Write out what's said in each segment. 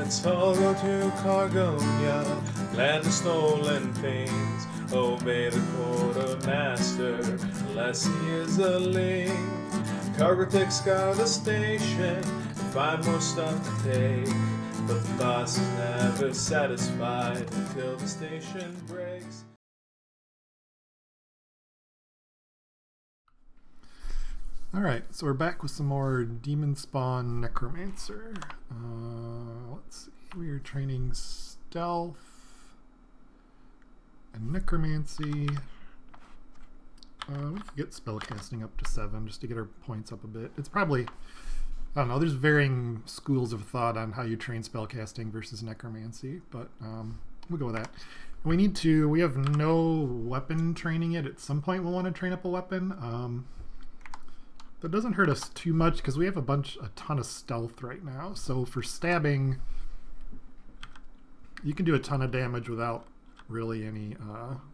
Let's all go to Cargonia, land of stolen pains. Obey the quartermaster, unless he is a link. Cargo scour the station, find more stuff to take. But the boss is never satisfied until the station breaks. Alright, so we're back with some more Demonspawn Necromancer. Let's see, we are training Stealth and Necromancy. We could get spellcasting up to 7 just to get our points up a bit. It's probably, I don't know, there's varying schools of thought on how you train spellcasting versus Necromancy, but we'll go with that. We have no weapon training yet. At some point we'll want to train up a weapon. That doesn't hurt us too much because we have a ton of stealth right now. So for stabbing, you can do a ton of damage without really any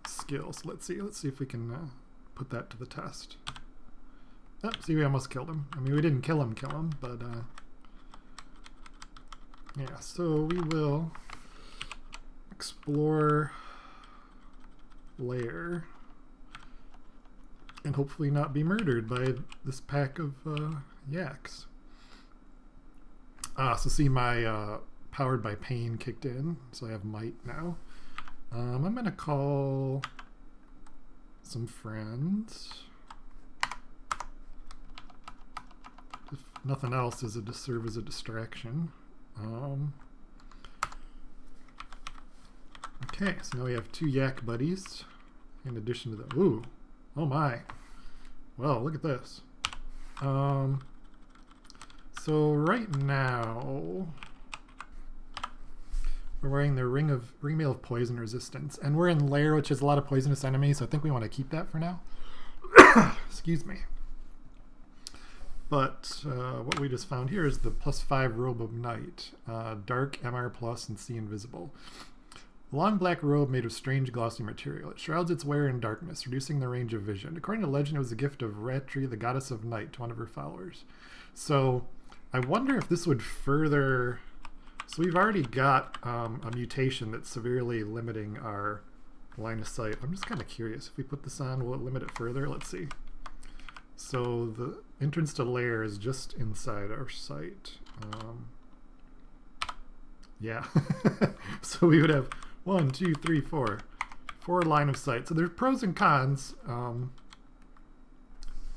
skills. Let's see if we can put that to the test. Oh, see, we almost killed him. I mean, we didn't kill him, but yeah. So we will explore Lair. And hopefully not be murdered by this pack of yaks. So see, my Powered by Pain kicked in, so I have Might now. I'm going to call some friends. If nothing else, is to serve as a distraction. Okay, so now we have 2 yak buddies, in addition to the... Ooh! Oh my. Well, look at this. So right now we're wearing the ring mail of poison resistance, and we're in Lair, which has a lot of poisonous enemies, so I think we want to keep that for now. Excuse me. But what we just found here is the +5 robe of night, dark, MR+, and see invisible. A long black robe made of strange glossy material. It shrouds its wearer in darkness, reducing the range of vision. According to legend, it was a gift of Ratri, the goddess of night, to one of her followers. So I wonder if this would further... So we've already got a mutation that's severely limiting our line of sight. I'm just kind of curious. If we put this on, will it limit it further? Let's see. So the entrance to Lair is just inside our sight. Yeah. So we would have 1, 2, 3, 4 line of sight. So there's pros and cons.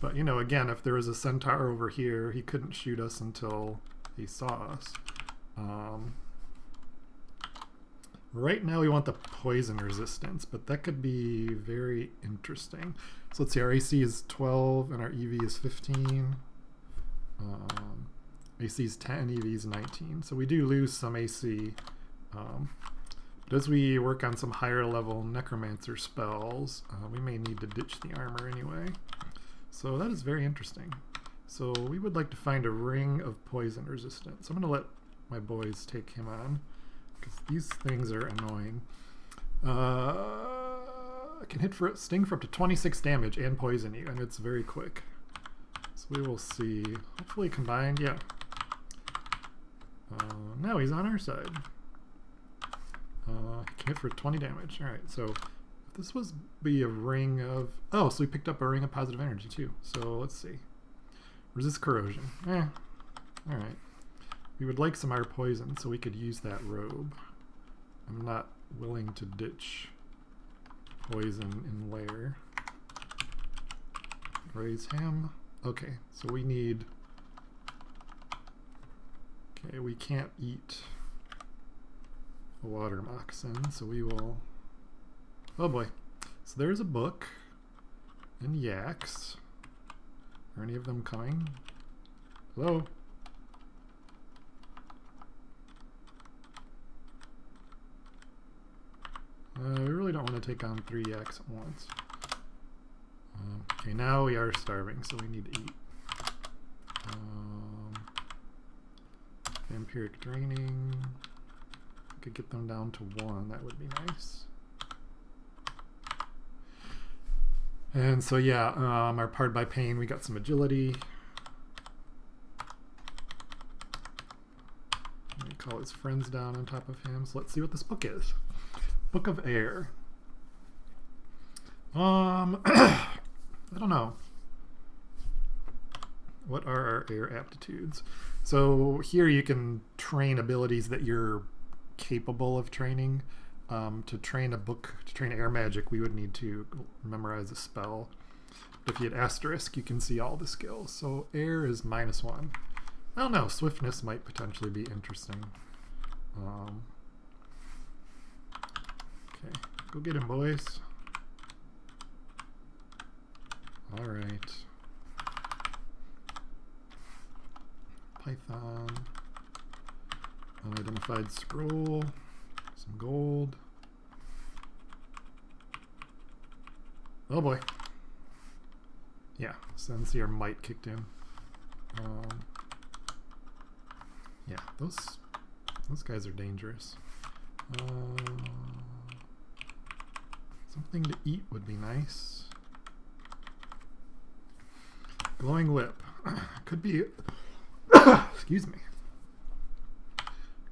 But, you know, again, if there was a centaur over here, he couldn't shoot us until he saw us. Right now we want the poison resistance, but that could be very interesting. So let's see, our AC is 12 and our EV is 15. AC is 10, EV is 19. So we do lose some AC. But as we work on some higher level Necromancer spells, we may need to ditch the armor anyway. So that is very interesting. So we would like to find a ring of poison resistance. I'm going to let my boys take him on, because these things are annoying. I can sting for up to 26 damage and poison you, and it's very quick. So we will see. Hopefully combined, yeah. Now he's on our side. Can hit for 20 damage. Alright, so if this was be a ring of... Oh, so we picked up a ring of positive energy too. So let's see. Resist corrosion. Alright. We would like some of our poison, so we could use that robe. I'm not willing to ditch poison in Lair. Raise him. Okay, so we need... Okay, we can't eat a water moccasin, so we will... Oh boy. So there's a book and yaks. Are any of them coming? Hello? We really don't want to take on 3 yaks at once. Okay, now we are starving, so we need to eat. Vampiric draining. I could get them down to 1, that would be nice. And so yeah, our Powered by Pain, we got some agility. Let me call it his friends down on top of him. So let's see what this book is. Book of Air. I don't know. What are our air aptitudes? So here you can train abilities that you're capable of training. To train air magic, we would need to memorize a spell. But if you hit asterisk, you can see all the skills. So air is -1. I don't know, swiftness might potentially be interesting. Okay, go get him, boys. All right. Python. Unidentified scroll. Some gold. Oh boy. Yeah, since our might kicked in. Yeah, those guys are dangerous. Something to eat would be nice. Glowing whip. Could be excuse me.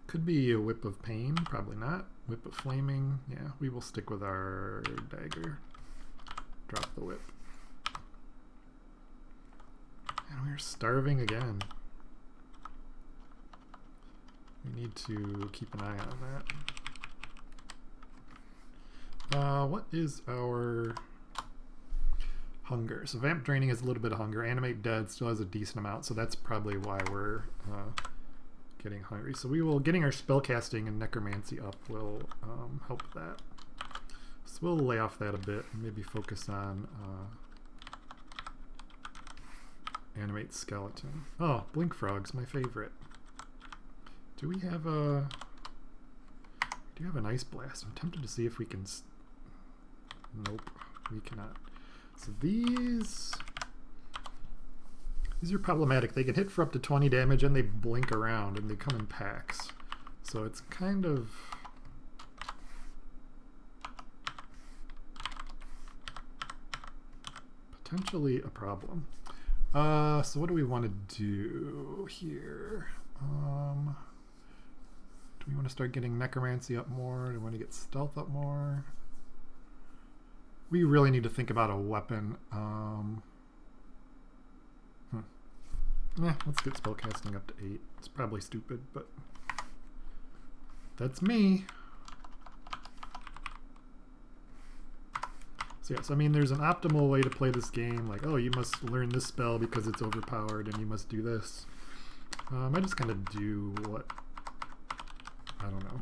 Could be a whip of pain, probably not. Whip of flaming. Yeah, we will stick with our dagger. Drop the whip. And we're starving again. We need to keep an eye on that. What is our hunger? So vamp draining is a little bit of hunger. Animate dead still has a decent amount, so that's probably why we're getting hungry. So getting our spellcasting and necromancy up will help that. So we'll lay off that a bit and maybe focus on animate skeleton. Oh, blink frog's my favorite. Do we have a... Do you have an ice blast? I'm tempted to see if we can... Nope, we cannot. So these are problematic. They can hit for up to 20 damage and they blink around and they come in packs. So it's kind of... potentially a problem. So what do we want to do here? Do we want to start getting necromancy up more? Do we want to get stealth up more? We really need to think about a weapon. Let's get spellcasting up to 8. It's probably stupid, but that's me. So yes, I mean, there's an optimal way to play this game. Like, oh, you must learn this spell because it's overpowered, and you must do this. I just kind of do what... I don't know.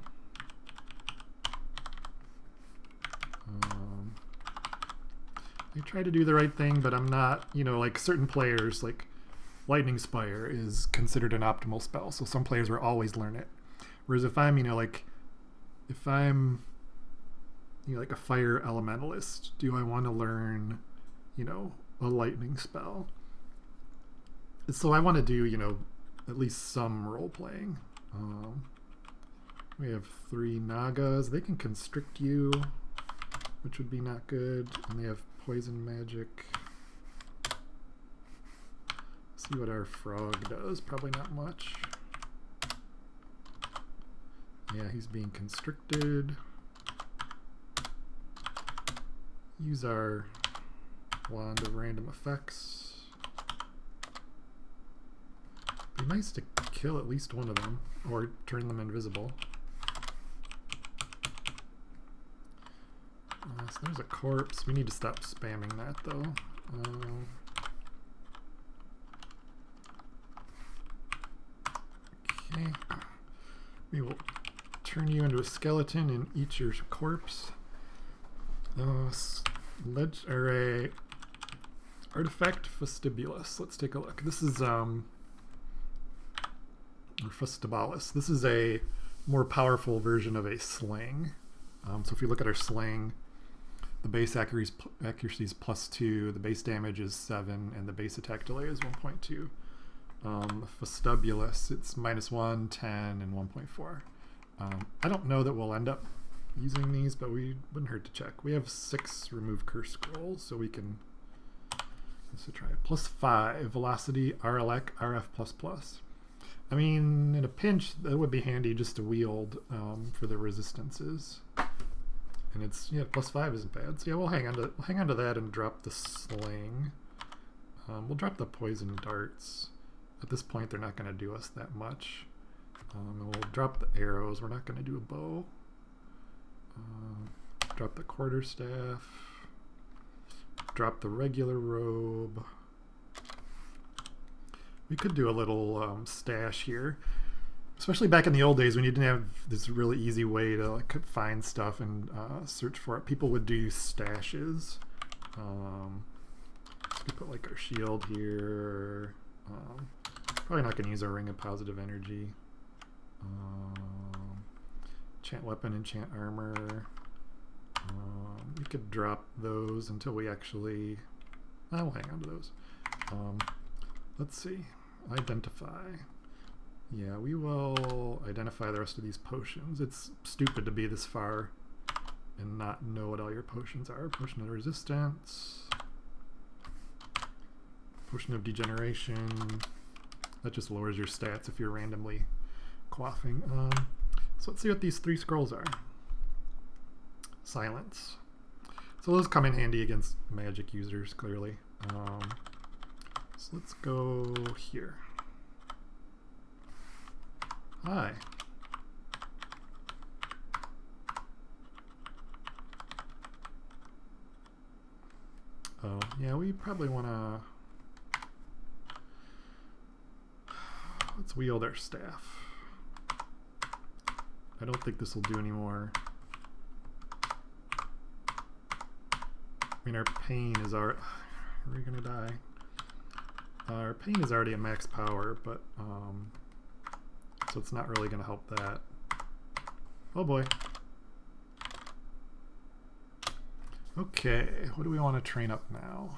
I try to do the right thing, but I'm not, like certain players, like Lightning Spire is considered an optimal spell, so some players will always learn it. Whereas if I'm, if I'm, like a fire elementalist, do I want to learn, a lightning spell? So I want to do, at least some role playing. We have 3 Nagas. They can constrict you, which would be not good. And they have poison magic. See what our frog does. Probably not much. Yeah, he's being constricted. Use our wand of random effects. Be nice to kill at least one of them, or turn them invisible. So there's a corpse. We need to stop spamming that though. Okay. We will turn you into a skeleton and eat your corpse. Artifact Festibulas. Let's take a look. This is or Festibalis. This is a more powerful version of a sling. So if you look at our sling, the base accuracy is +2, the base damage is 7, and the base attack delay is 1.2. Festibulus, it's -1, 10, and 1.4. I don't know that we'll end up using these, but we wouldn't hurt to check. We have 6 remove curse scrolls, so we can try it. +5 velocity, RLEC, RF++. I mean, in a pinch, that would be handy just to wield for the resistances. And it's, yeah, +5 isn't bad. So yeah, we'll hang on to that and drop the sling. We'll drop the poison darts. At this point, they're not going to do us that much. And we'll drop the arrows. We're not going to do a bow. Drop the quarterstaff. Drop the regular robe. We could do a little stash here. Especially back in the old days when you didn't have this really easy way to like find stuff and search for it. People would do stashes. We put like our shield here. Probably not going to use our ring of positive energy. Enchant weapon, enchant armor. We could drop those until we actually... I'll hang on to those. Let's see. Identify. Yeah, we will identify the rest of these potions. It's stupid to be this far and not know what all your potions are. Potion of resistance. Potion of degeneration. That just lowers your stats if you're randomly quaffing. So let's see what these 3 scrolls are. Silence. So those come in handy against magic users, clearly. So let's go here. Hi. Oh, yeah, we probably want to... Let's wield our staff. I don't think this will do anymore. I mean, our pain is our... Are we going to die? Our pain is already at max power, but... so it's not really going to help that. Oh boy. Okay, what do we want to train up now?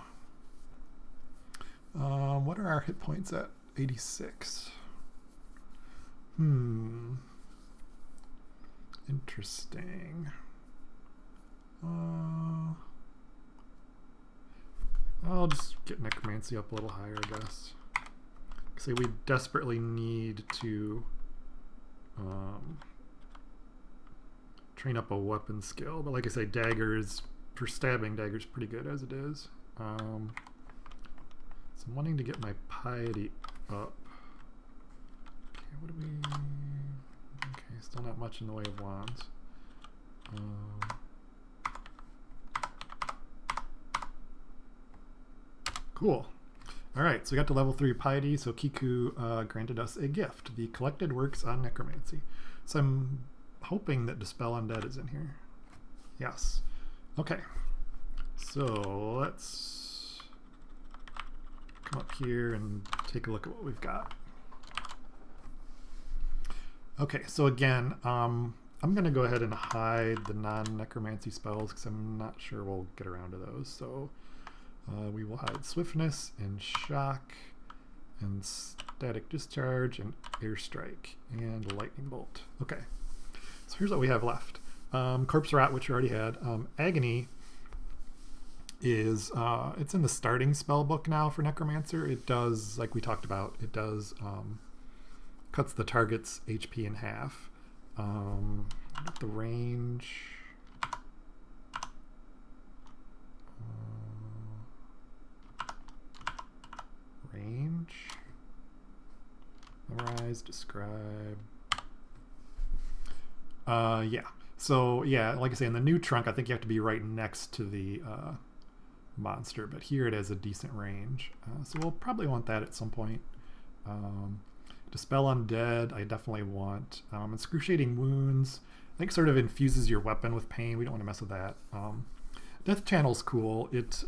What are our hit points at? 86. Interesting. I'll just get Necromancy up a little higher, I guess. See, we desperately need to train up a weapon skill, but like I say, daggers, for stabbing, daggers pretty good as it is. So I'm wanting to get my piety up. Okay, what do we... Okay, still not much in the way of wands. Cool. Alright, so we got to level 3 piety, so Kirke granted us a gift, the collected works on necromancy. So I'm hoping that Dispel Undead is in here. Yes. Okay. So let's come up here and take a look at what we've got. Okay, so again, I'm going to go ahead and hide the non-necromancy spells because I'm not sure we'll get around to those. So we will hide Swiftness and Shock and Static Discharge and Airstrike and Lightning Bolt. Okay, so here's what we have left. Corpse Rot, which we already had. Agony is, it's in the starting spell book now for Necromancer. It does, like we talked about, it does cuts the target's HP in half. The range... range, memorize, describe. Yeah, so yeah, like I say, in the new trunk I think you have to be right next to the monster, but here it has a decent range, so we'll probably want that at some point. Dispel Undead I definitely want. Excruciating Wounds I think sort of infuses your weapon with pain. We don't want to mess with that. Death Channel's cool. It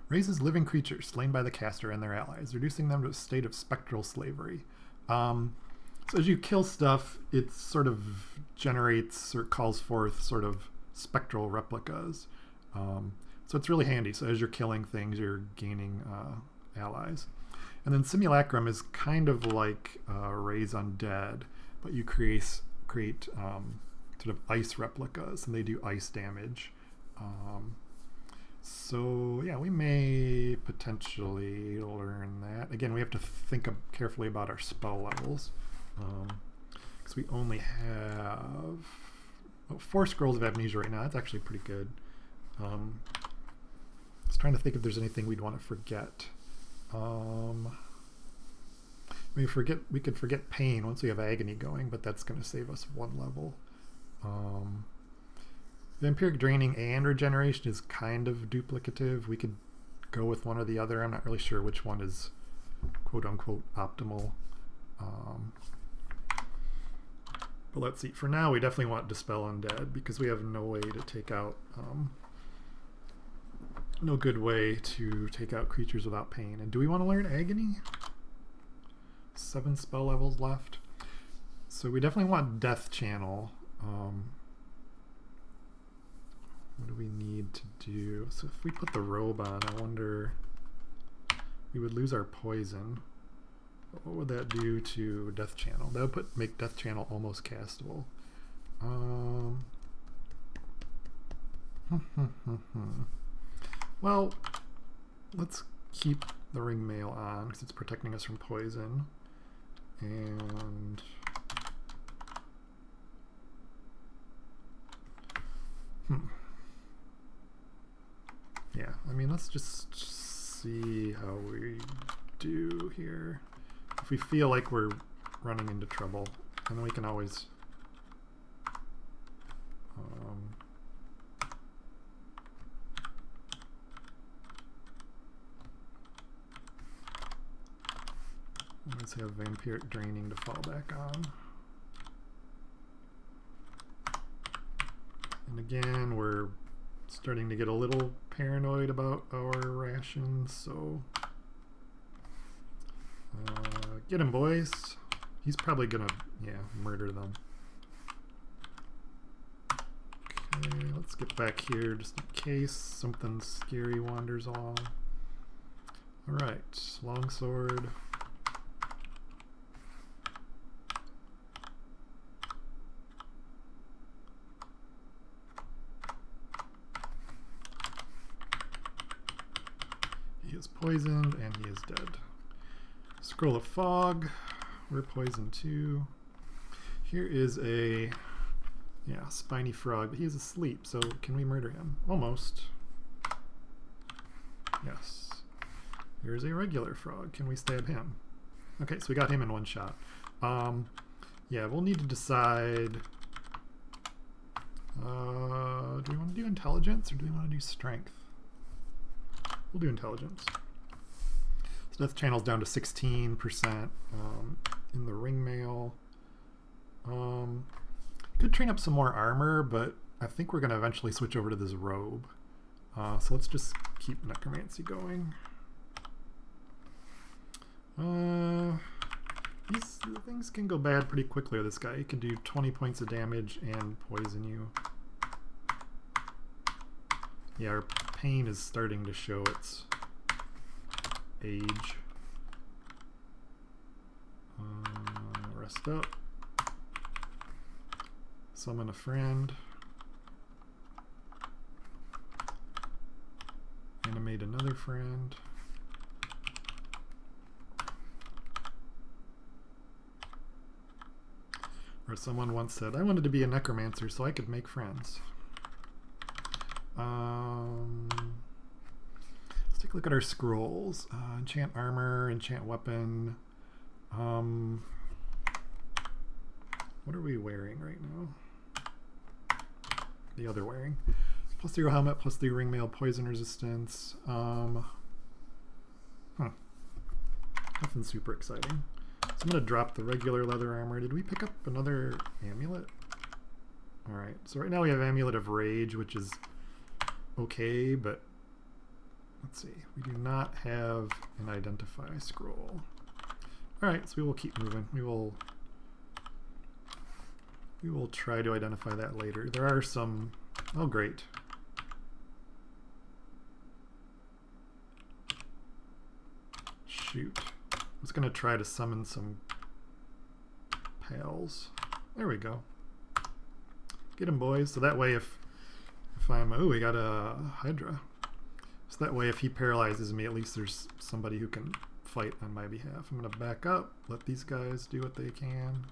raises living creatures slain by the caster and their allies, reducing them to a state of spectral slavery. So as you kill stuff, it sort of generates or calls forth sort of spectral replicas. So it's really handy. So as you're killing things, you're gaining allies. And then Simulacrum is kind of like Raise Undead, but you create sort of ice replicas, and they do ice damage. So yeah, we may potentially learn that. Again, we have to think carefully about our spell levels, because we only have 4 scrolls of amnesia right now. That's actually pretty good. I was trying to think if there's anything we'd want to forget. We could forget pain once we have agony going, but that's going to save us 1 level. Vampiric draining and regeneration is kind of duplicative. We could go with one or the other. I'm not really sure which one is quote unquote optimal. But let's see. For now, we definitely want Dispel Undead because we have no way to take out no good way to take out creatures without pain. And do we want to learn Agony? 7 spell levels left. So we definitely want Death Channel. What do we need to do? So if we put the robe on, I wonder, we would lose our poison. What would that do to Death Channel? That would make Death Channel almost castable. Well, let's keep the ring mail on because it's protecting us from poison. And yeah, I mean, let's just see how we do here. If we feel like we're running into trouble, and then we can always let's have Vampiric Draining to fall back on. And again, we're starting to get a little paranoid about our rations, so get him, boys. He's probably gonna, yeah, murder them. Okay, let's get back here just in case something scary wanders along. Alright, longsword. He is poisoned and he is dead. Scroll of Fog. We're poisoned too. Here is a, yeah, spiny frog, but he is asleep, so can we murder him? Almost. Yes. Here's a regular frog. Can we stab him? Okay, so we got him in 1 shot. Yeah, we'll need to decide. Do we want to do intelligence or do we want to do strength? We'll do intelligence. So Death Channel's down to 16% in the ring mail. Could train up some more armor, but I think we're going to eventually switch over to this robe. So let's just keep Necromancy going. These things can go bad pretty quickly with this guy. He can do 20 points of damage and poison you. Yeah, our pain is starting to show its age. Rest up. Summon a friend. Animate another friend. Or someone once said, I wanted to be a necromancer so I could make friends. Let's take a look at our scrolls. Enchant armor, enchant weapon. What are we wearing right now? The other wearing. +3 helmet, +3 ring mail, poison resistance. Nothing super exciting. So I'm going to drop the regular leather armor. Did we pick up another amulet? Alright, so right now we have Amulet of Rage, which is okay, but let's see. We do not have an Identify scroll. Alright, so we will keep moving. We will try to identify that later. There are some... Oh, great. Shoot. I was going to try to summon some pals. There we go. Get him, boys. So that way if I'm... Oh, we got a Hydra. So that way if he paralyzes me, at least there's somebody who can fight on my behalf. I'm going to back up, let these guys do what they can.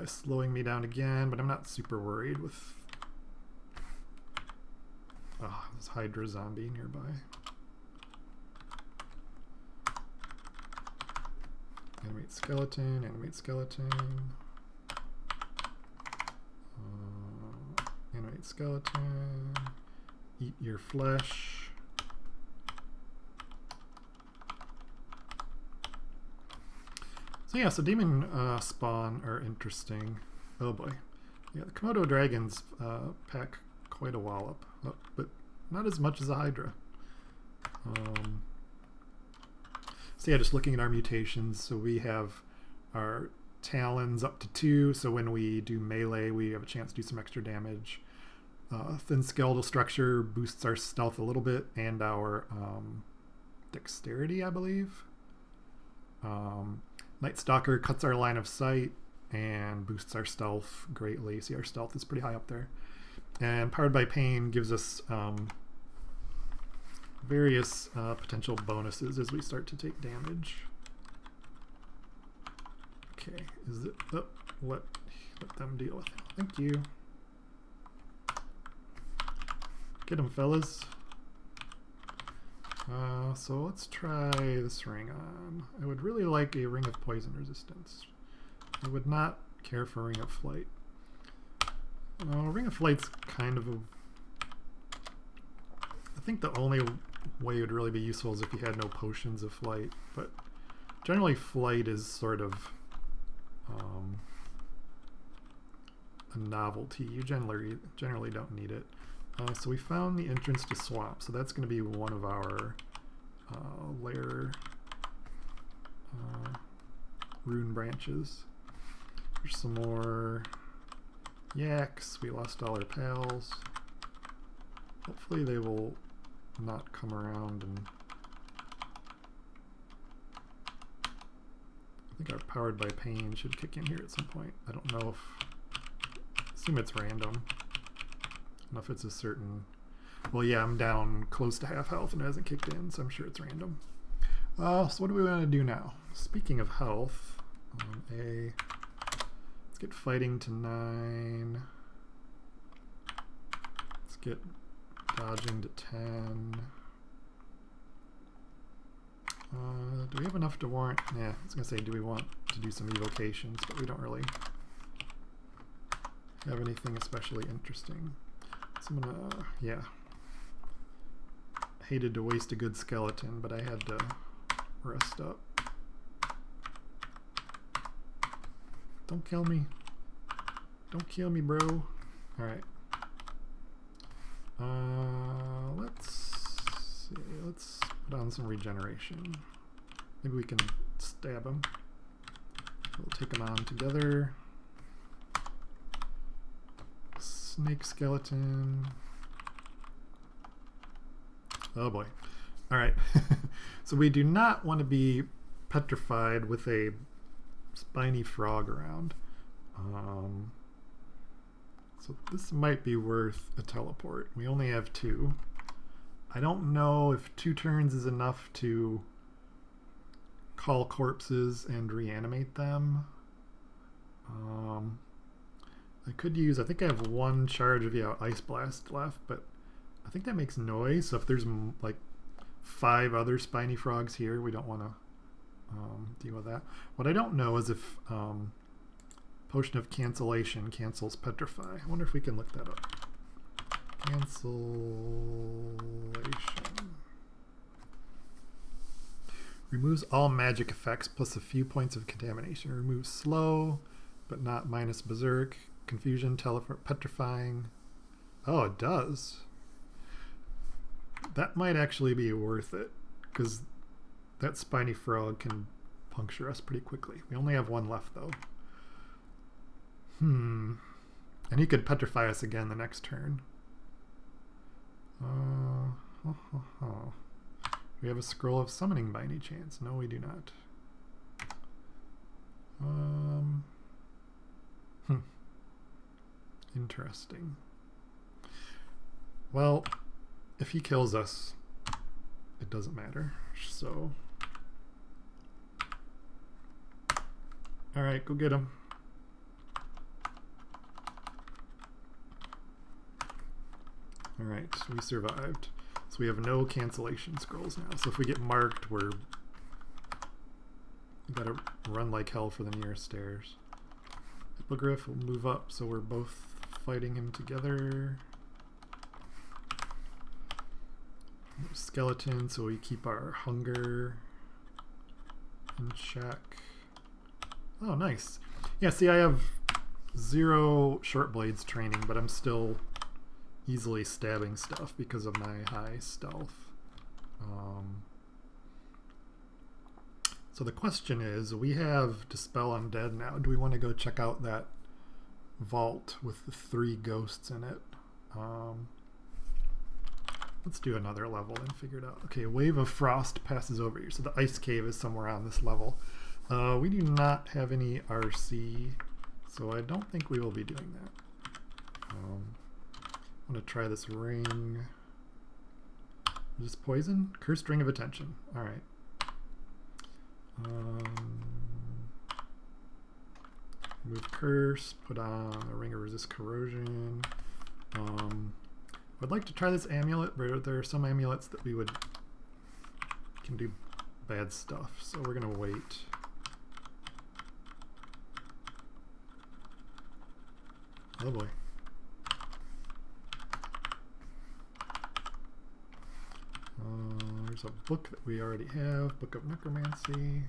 Slowing me down again, but I'm not super worried with this Hydra zombie nearby. Animate skeleton, animate skeleton. Animate skeleton. Eat your flesh. So yeah, so demon spawn are interesting. Oh boy. Yeah, the Komodo dragons pack quite a wallop, but not as much as a Hydra. So yeah, just looking at our mutations, so we have our talons up to 2, so when we do melee we have a chance to do some extra damage. Thin skeletal structure boosts our stealth a little bit and our dexterity, I believe. Night Stalker cuts our line of sight and boosts our stealth greatly. See, our stealth is pretty high up there. And Powered by Pain gives us various potential bonuses as we start to take damage. Okay, is it? Oh, let them deal with it. Thank you. Get them, fellas. So let's try this ring on. I would really like a ring of poison resistance. I would not care for ring of flight. Ring of flight's kind of a... I think the only way it would really be useful is if you had no potions of flight, but generally flight is sort of a novelty. You generally don't need it. So we found the entrance to swamp, so that's going to be one of our Lair rune branches. There's some more yaks. We lost all our pals. Hopefully they will not come around, and I think our Powered by Pain should kick in here at some point. I don't know if... assume it's random. I don't know if it's a certain... Well, yeah, I'm down close to half health and it hasn't kicked in, so I'm sure it's random. So what do we want to do now? Speaking of health, let's get fighting to 9. Let's get dodging to 10. Do we have enough to warrant... Yeah, I was going to say, do we want to do some evocations, but we don't really have anything especially interesting. So I'm gonna, yeah. Hated to waste a good skeleton, but I had to rest up. Don't kill me. Don't kill me, bro. Alright. Let's see. Let's put on some regeneration. Maybe we can stab him. We'll take them on together. Snake skeleton. Oh boy. Alright. So we do not want to be petrified with a spiny frog around. So this might be worth a teleport. We only have 2. I don't know if 2 turns is enough to call corpses and reanimate them. I could use, I think I have 1 charge of Ice Blast left, but I think that makes noise, so if there's like 5 other spiny frogs here, we don't want to deal with that. What I don't know is if Potion of Cancellation cancels Petrify. I wonder if we can look that up. Cancellation. Removes all magic effects plus a few points of contamination. Removes slow, but not minus berserk. Confusion, teleport, petrifying. Oh, it does. That might actually be worth it, because that spiny frog can puncture us pretty quickly. We only have 1 left, though. And he could petrify us again the next turn. We have a scroll of summoning by any chance? No, we do not. Interesting. Well, if he kills us, it doesn't matter. So, all right, go get him. All right, we survived. So we have no cancellation scrolls now. So if we get marked, we gotta run like hell for the nearest stairs. Hippogriff will move up, so we're both fighting him together. Skeleton, so we keep our hunger in check. Oh, nice. Yeah, see, I have 0 short blades training, but I'm still easily stabbing stuff because of my high stealth. So the question is, we have Dispel Undead now. Do we want to go check out that vault with the 3 ghosts in it? Let's do another level and figure it out. Okay, a wave of frost passes over you. So the ice cave is somewhere on this level. We do not have any RC, so I don't think we will be doing that. I'm going to try this ring. Is this poison? Cursed Ring of Attention. Alright. Move curse, put on a ring of resist corrosion. I'd like to try this amulet, but there are some amulets that can do bad stuff, so we're gonna wait. Oh boy. There's a book that we already have, Book of Necromancy.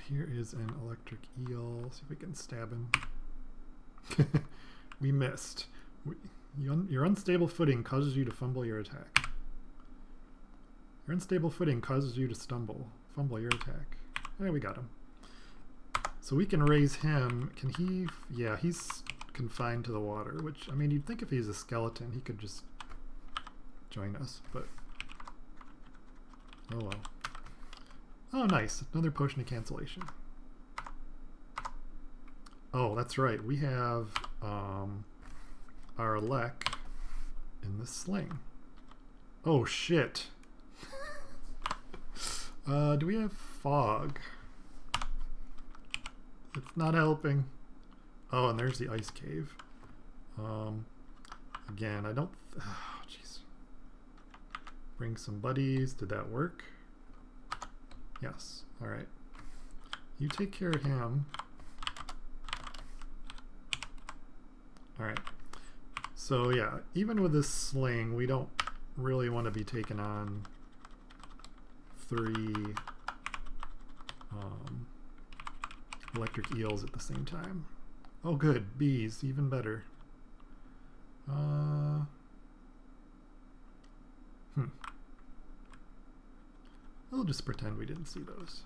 Here is an electric eel. See if we can stab him. We missed. Your unstable footing causes you to fumble your attack. Your unstable footing causes you to fumble your attack. Hey, we got him. So we can raise him. Can he? Yeah, he's confined to the water, which, I mean, you'd think if he's a skeleton, he could just join us, but oh well. Oh, nice. Another potion of cancellation. Oh, that's right. We have our Lek in the sling. Oh, shit. Do we have fog? It's not helping. Oh, and there's the ice cave. Again, I don't... Oh, jeez. Bring some buddies. Did that work? Yes. All right. You take care of him. All right. So yeah, even with this sling, we don't really want to be taking on 3 electric eels at the same time. Oh good, bees, even better. We'll just pretend we didn't see those.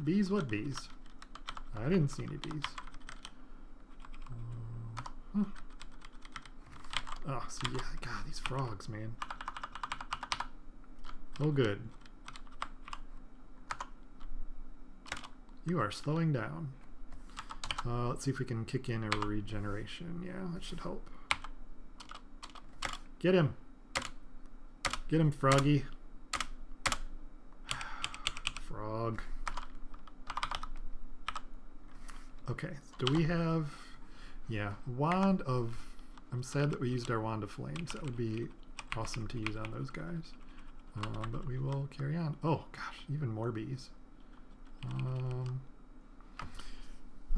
Bees? What bees? I didn't see any bees. Oh, so yeah, God, these frogs, man. Oh, good. You are slowing down. Let's see if we can kick in a regeneration. Yeah, that should help. Get him. Get him, froggy. Frog. Okay, do we have... Yeah, Wand of... I'm sad that we used our Wand of Flames. That would be awesome to use on those guys. But we will carry on. Oh, gosh, even more bees.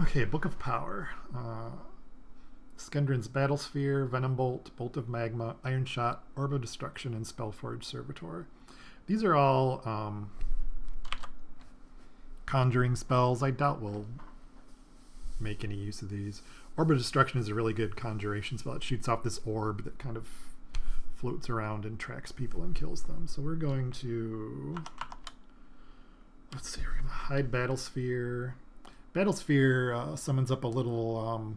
Okay, Book of Power. Skendron's Battlesphere, Venom Bolt, Bolt of Magma, Iron Shot, Orb of Destruction, and Spellforge Servitor. These are all conjuring spells. I doubt we'll make any use of these. Orb of Destruction is a really good conjuration spell. It shoots off this orb that kind of floats around and tracks people and kills them. So we're going to... Let's see, we're going to hide Battlesphere. Battlesphere summons up a little...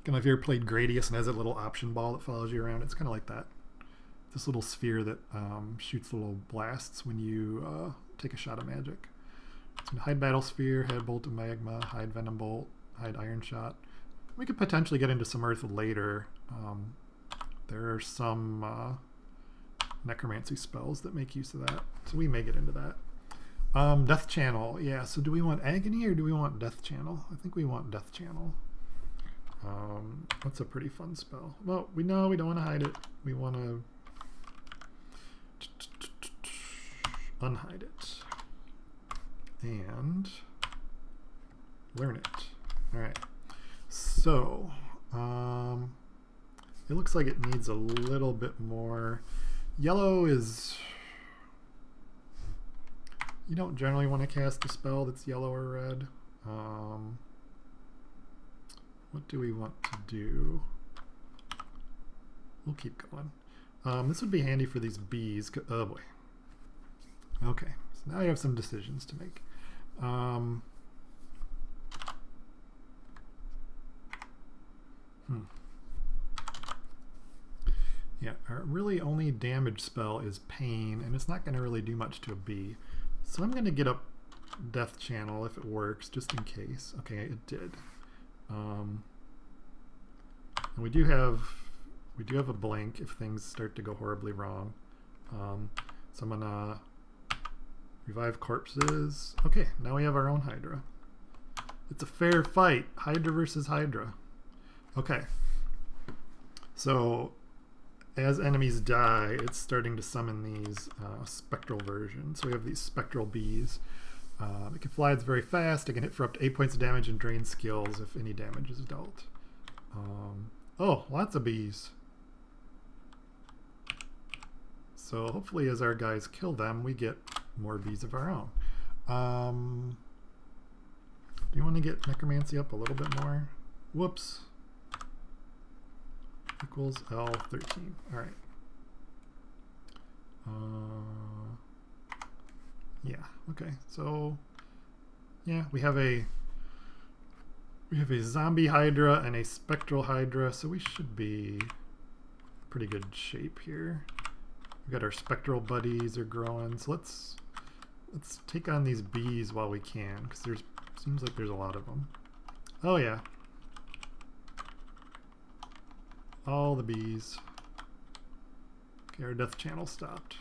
kind of, if you ever played Gradius and has a little option ball that follows you around, it's kind of like that. This little sphere that shoots little blasts when you take a shot of magic. So hide Battle Sphere, hide Bolt of Magma, hide Venom Bolt, hide Iron Shot. We could potentially get into some Earth later. There are some Necromancy spells that make use of that, so we may get into that. Death Channel, yeah, so do we want Agony or do we want Death Channel? I think we want Death Channel. That's a pretty fun spell. Well, we don't want to hide it. We want to unhide it and learn it. All right, so it looks like it needs a little bit more. Yellow is, you don't generally want to cast a spell that's yellow or red. What do we want to do? We'll keep going. This would be handy for these bees. Oh boy. Okay, so now you have some decisions to make. Yeah, our really only damage spell is Pain, and it's not going to really do much to a bee. So I'm going to get up Death Channel if it works, just in case. Okay, it did. And we do have a blink if things start to go horribly wrong. So I'm gonna revive corpses. Okay, now we have our own Hydra. It's a fair fight, Hydra versus Hydra. Okay, so as enemies die, it's starting to summon these spectral versions. So we have these spectral bees. It can fly, it's very fast. It can hit for up to 8 points of damage and drain skills if any damage is dealt. Oh, lots of bees. So hopefully as our guys kill them, we get more bees of our own. Do you want to get Necromancy up a little bit more? Whoops. Equals L13. All right. Yeah. Okay. So yeah, we have a zombie Hydra and a spectral Hydra, so we should be pretty good shape here. We got our spectral buddies are growing, so let's take on these bees while we can, because seems like there's a lot of them. Oh yeah. All the bees. Okay, our Death Channel stopped.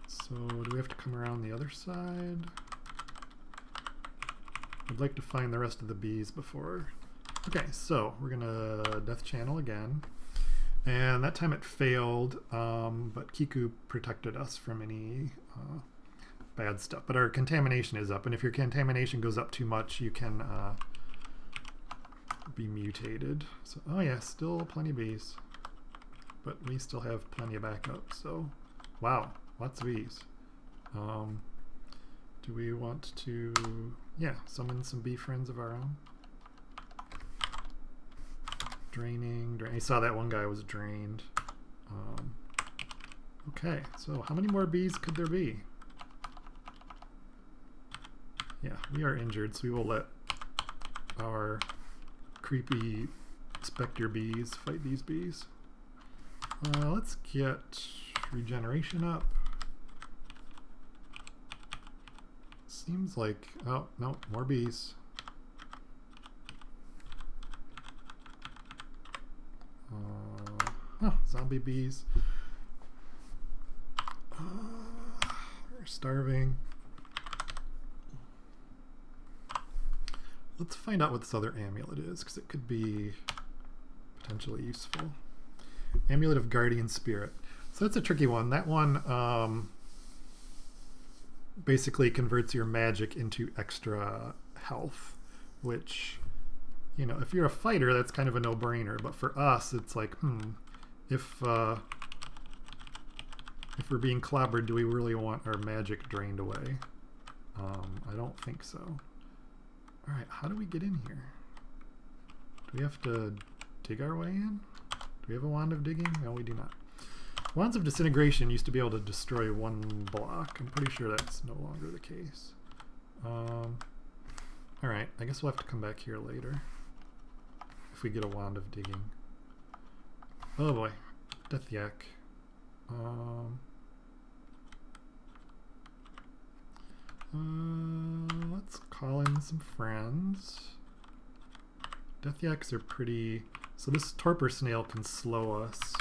So do we have to come around the other side? I'd like to find the rest of the bees before. Okay, so we're gonna Death Channel again. And that time it failed, but Kirke protected us from any bad stuff. But our contamination is up, and if your contamination goes up too much, you can be mutated. So, oh yeah, still plenty of bees. But we still have plenty of backup, so wow, lots of bees. Do we want to, yeah, summon some bee friends of our own? Draining. I saw that one guy was drained. Okay, so how many more bees could there be? Yeah, we are injured, so we will let our creepy specter bees fight these bees. Let's get regeneration up. Seems like, oh no, more bees. Zombie bees. We're starving. Let's find out what this other amulet is, because it could be potentially useful. Amulet of Guardian Spirit. So that's a tricky one. That one basically converts your magic into extra health, which, you know, if you're a fighter, that's kind of a no-brainer. But for us, it's like, if we're being clobbered, do we really want our magic drained away? I don't think so. All right, how do we get in here? Do we have to dig our way in? Do we have a Wand of Digging? No, we do not. Wands of Disintegration used to be able to destroy one block. I'm pretty sure that's no longer the case. All right, I guess we'll have to come back here later if we get a Wand of Digging. Oh boy, Death Yak. Let's call in some friends. Death Yaks are pretty... So this Torpor Snail can slow us.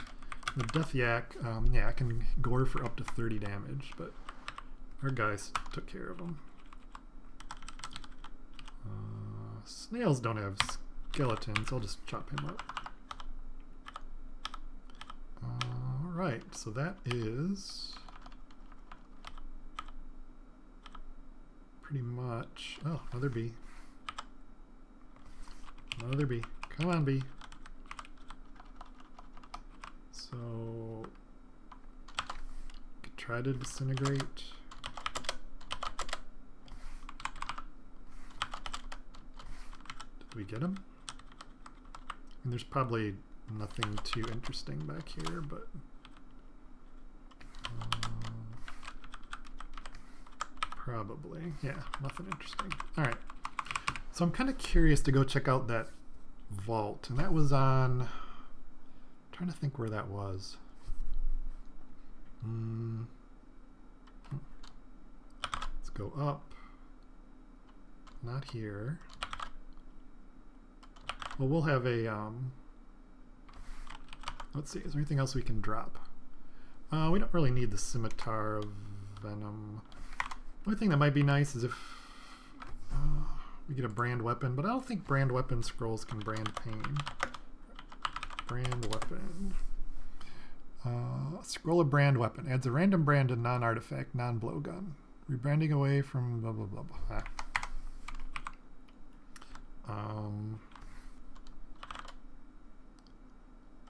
The Death Yak, yeah, can gore for up to 30 damage, but our guys took care of them. Snails don't have skeletons. I'll just chop him up. Alright, so that is pretty much... Oh, another bee. Another bee. Come on, bee. So, could try to disintegrate. Did we get him? And there's probably nothing too interesting back here, but probably, yeah, nothing interesting. All right, so I'm kind of curious to go check out that vault, and that was on, I'm trying to think where that was. Let's go up. Not here. Well, we'll have a, let's see, is there anything else we can drop? We don't really need the Scimitar of Venom. The only thing that might be nice is if we get a brand weapon, but I don't think brand weapon scrolls can brand pain. Brand weapon. Scroll of brand weapon. Adds a random brand to non-artifact, non-blowgun. Rebranding away from blah blah blah blah.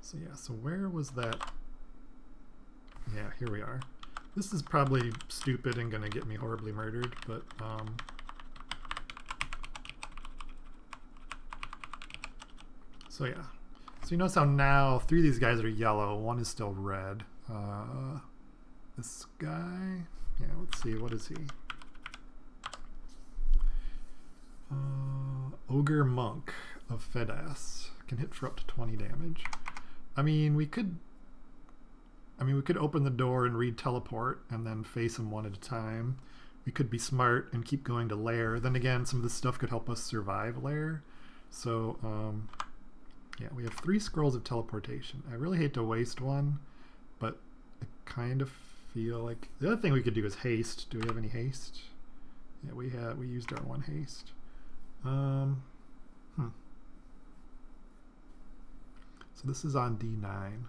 So yeah, so where was that? Yeah, here we are. This is probably stupid and gonna get me horribly murdered, but so yeah. So you notice how now 3 of these guys are yellow, 1 is still red. This guy, yeah, let's see, what is he? Ogre Monk of Fedas can hit for up to 20 damage. I mean, we could open the door and read teleport and then face them one at a time. We could be smart and keep going to Lair. Then again, some of this stuff could help us survive Lair. So, yeah, we have 3 scrolls of teleportation. I really hate to waste one, but I kind of feel like the other thing we could do is haste. Do we have any haste? Yeah, we used our 1 haste. So this is on D9.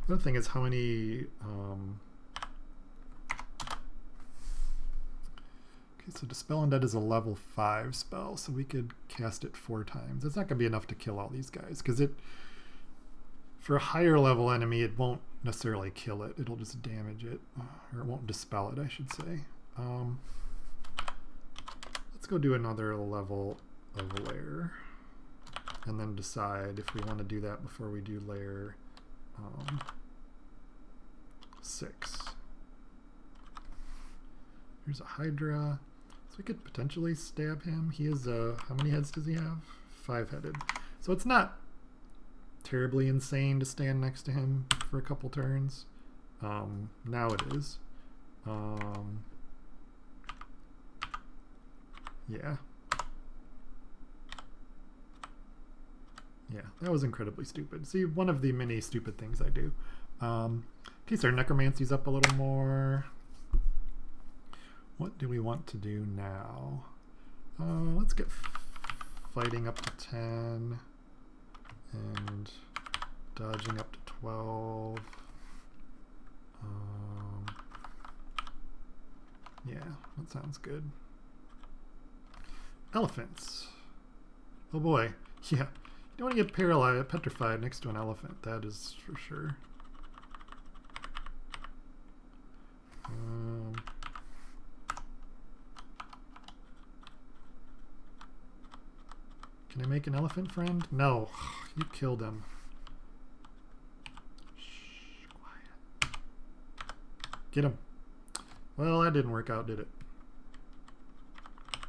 The other thing is how many okay, so Dispel Undead is a level 5 spell, so we could cast it 4 times. It's not gonna be enough to kill all these guys, because for a higher level enemy it won't necessarily kill it, it'll just damage it, or it won't dispel it, I should say. Let's go do another level of Lair and then decide if we want to do that before we do Lair 6. Here's a Hydra, so we could potentially stab him. He is how many heads does he have? 5-headed. So it's not terribly insane to stand next to him for a couple turns. Now it is. Yeah. Yeah, that was incredibly stupid. See, one of the many stupid things I do. Okay, so our Necromancy's up a little more. What do we want to do now? Let's get fighting up to 10 and dodging up to 12. Yeah, that sounds good. Elephants. Oh boy, yeah. You don't want to get paralyzed, petrified next to an elephant, that is for sure. Can I make an elephant friend? No, you killed him. Shh, quiet. Get him. Well, that didn't work out, did it?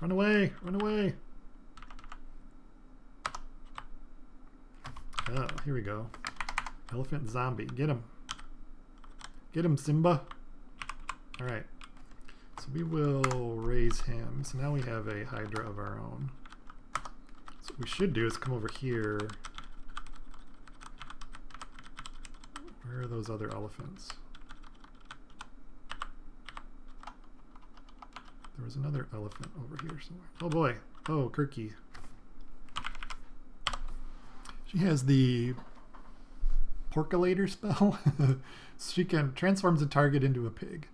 Run away! Run away! Oh, here we go. Elephant zombie. Get him. Get him, Simba. Alright. So we will raise him. So now we have a Hydra of our own. So what we should do is come over here. Where are those other elephants? There was another elephant over here somewhere. Oh boy. Oh, Kirke. She has the Porculator spell. She can transforms a target into a pig.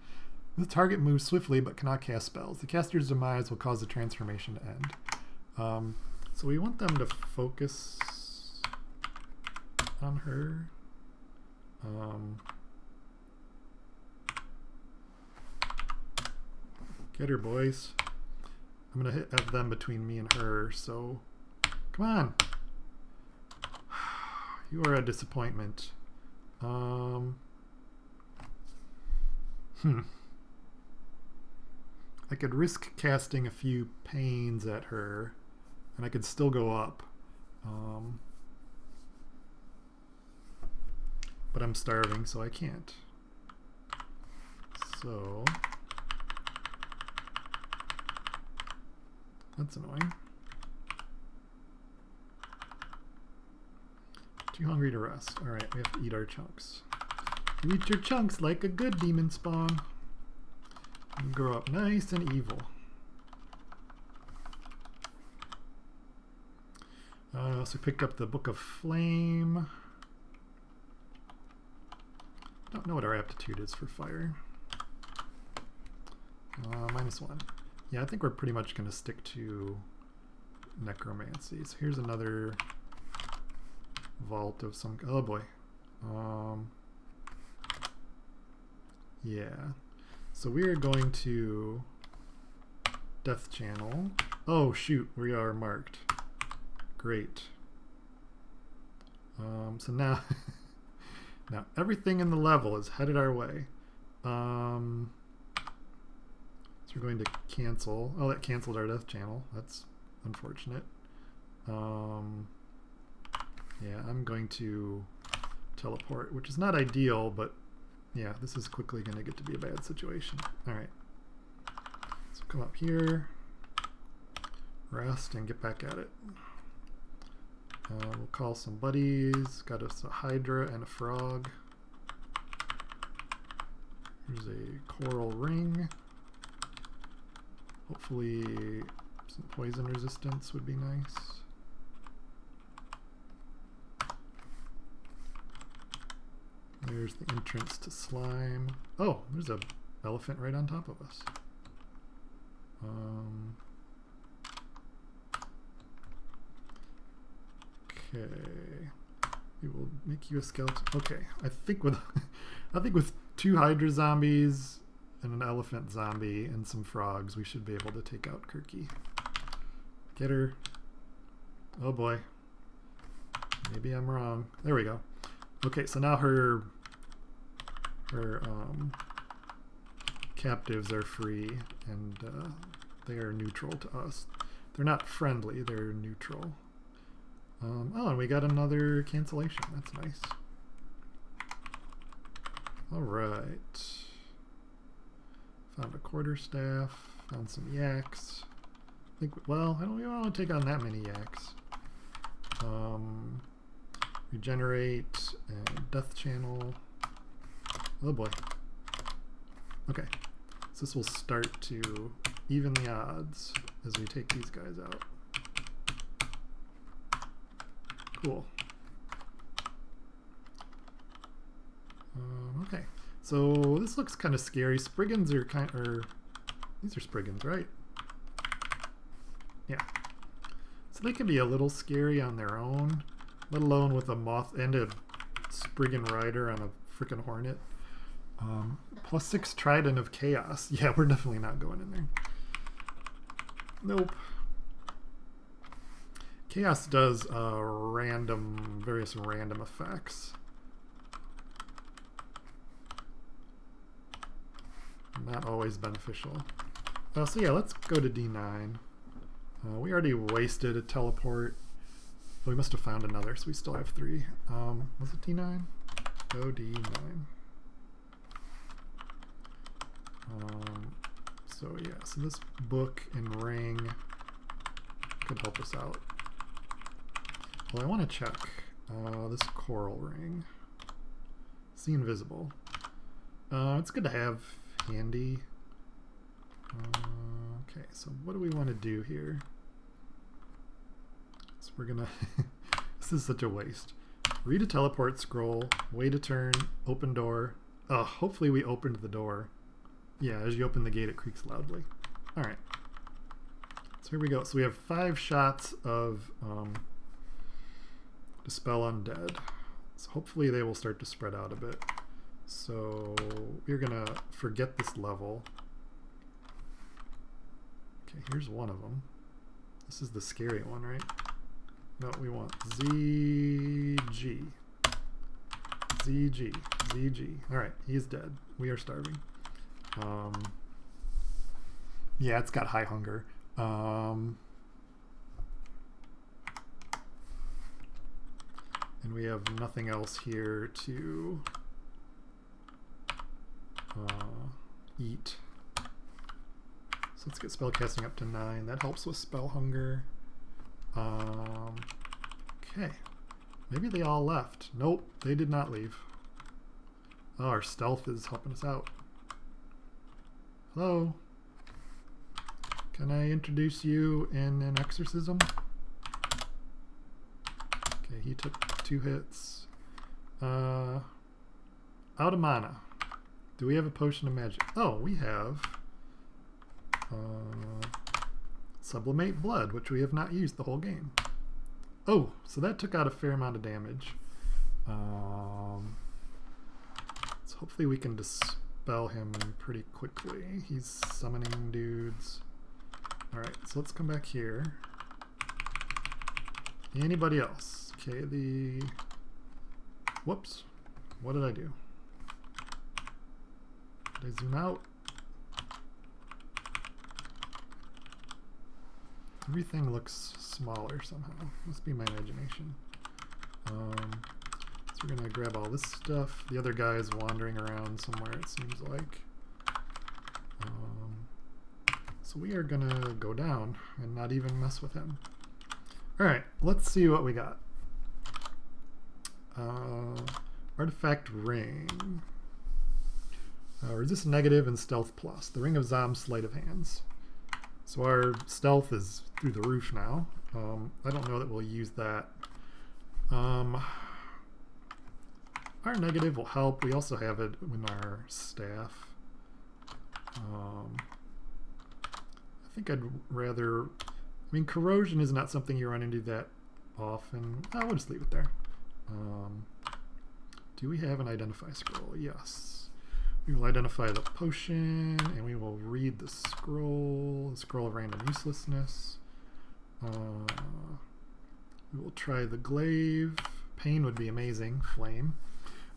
The target moves swiftly but cannot cast spells. The caster's demise will cause the transformation to end. So we want them to focus on her. Get her, boys. I'm gonna have them between me and her, so come on. You are a disappointment. I could risk casting a few pains at her, and I could still go up. But I'm starving, so I can't. So that's annoying. Too hungry to rest. Alright, we have to eat our chunks. You eat your chunks like a good demon spawn. You grow up nice and evil. So we picked up the Book of Flame. Don't know what our aptitude is for fire. -1. Yeah, I think we're pretty much going to stick to Necromancy. So here's another vault of some... Oh boy. Yeah. So we are going to Death Channel. Oh shoot, we are marked. Great. So now... now everything in the level is headed our way. So we're going to cancel. Oh, that canceled our Death Channel. That's unfortunate. Yeah, I'm going to teleport, which is not ideal, but yeah, this is quickly going to get to be a bad situation. Alright. So come up here, rest, and get back at it. We'll call some buddies. Got us a Hydra and a frog. Here's a coral ring. Hopefully some poison resistance would be nice. There's the entrance to slime. Oh, there's an elephant right on top of us. Okay, we will make you a skeleton. Okay, I think with with 2 Hydra zombies and an elephant zombie and some frogs, we should be able to take out Kirke. Get her. Oh boy. Maybe I'm wrong. There we go. Okay, so now her captives are free, and they are neutral to us. They're not friendly, they're neutral. Oh, and we got another cancellation. That's nice. Alright. Found a quarterstaff, found some yaks. I think, well, I don't even want to take on that many yaks. Regenerate and Death Channel. Oh boy. Okay. So this will start to even the odds as we take these guys out. Cool. Okay. So this looks kind of scary. Spriggans are these are Spriggans, right? Yeah. So they can be a little scary on their own, let alone with a moth and a Spriggan rider on a freaking hornet. +6 Trident of Chaos. Yeah, we're definitely not going in there. Nope. Chaos does various random effects. Not always beneficial. So yeah, let's go to D9. We already wasted a teleport. Oh, we must have found another, so we still have 3. Was it D9? Go D9. So yeah, so this book and ring could help us out. Well, I want to check this coral ring. See invisible. It's good to have handy. Okay, so what do we want to do here? So we're gonna this is such a waste. Read a teleport scroll, wait a turn, open door. Hopefully we opened the door. Yeah, as you open the gate it creaks loudly. Alright. So here we go. So we have 5 shots of Dispel Undead. So hopefully they will start to spread out a bit. So we're gonna forget this level. Okay, here's one of them. This is the scary one, right? No, we want ZG. ZG. ZG. Alright, he's dead. We are starving. Yeah, it's got high hunger. And we have nothing else here to eat. So let's get spellcasting up to 9. That helps with spell hunger. Okay. Maybe they all left. Nope, they did not leave. Oh, our stealth is helping us out. Hello? Can I introduce you in an exorcism? Okay, he took 2 hits. Out of mana. Do we have a potion of magic? Oh, we have Sublimate Blood, which we have not used the whole game. Oh, so that took out a fair amount of damage. So hopefully we can dispel him pretty quickly. He's summoning dudes. Alright, so let's come back here. Anybody else? Okay, whoops. What did I do? Did I zoom out? Everything looks smaller somehow. Must be my imagination. So we're gonna grab all this stuff. The other guy is wandering around somewhere, it seems like. So we are gonna go down and not even mess with him. Alright, let's see what we got. Artifact Ring. Resist negative and stealth plus. The Ring of Zom's Sleight of Hands. So our stealth is through the roof now. I don't know that we'll use that. Our negative will help. We also have it in our staff. I think I'd rather... I mean, corrosion is not something you run into that often. We'll just leave it there. Do we have an identify scroll? Yes. We will identify the potion, and we will read the scroll of random uselessness. We will try the glaive. Pain would be amazing. Flame.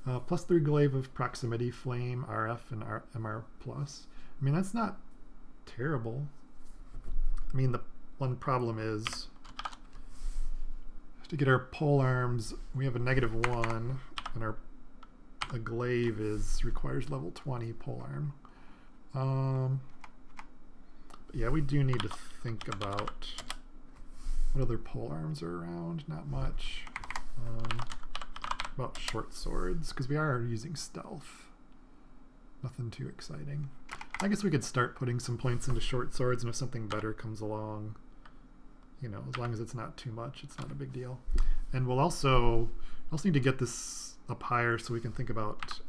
+3 glaive of proximity, flame, RF, and MR+. I mean, that's not terrible. I mean, the one problem is to get our pole arms, we have a -1, and our glaive requires level 20 pole arm. But yeah, we do need to think about what other pole arms are around. Not much. About short swords, because we are using stealth. Nothing too exciting. I guess we could start putting some points into short swords, and if something better comes along, you know, as long as it's not too much, it's not a big deal. And we'll also need to get this up higher so we can think about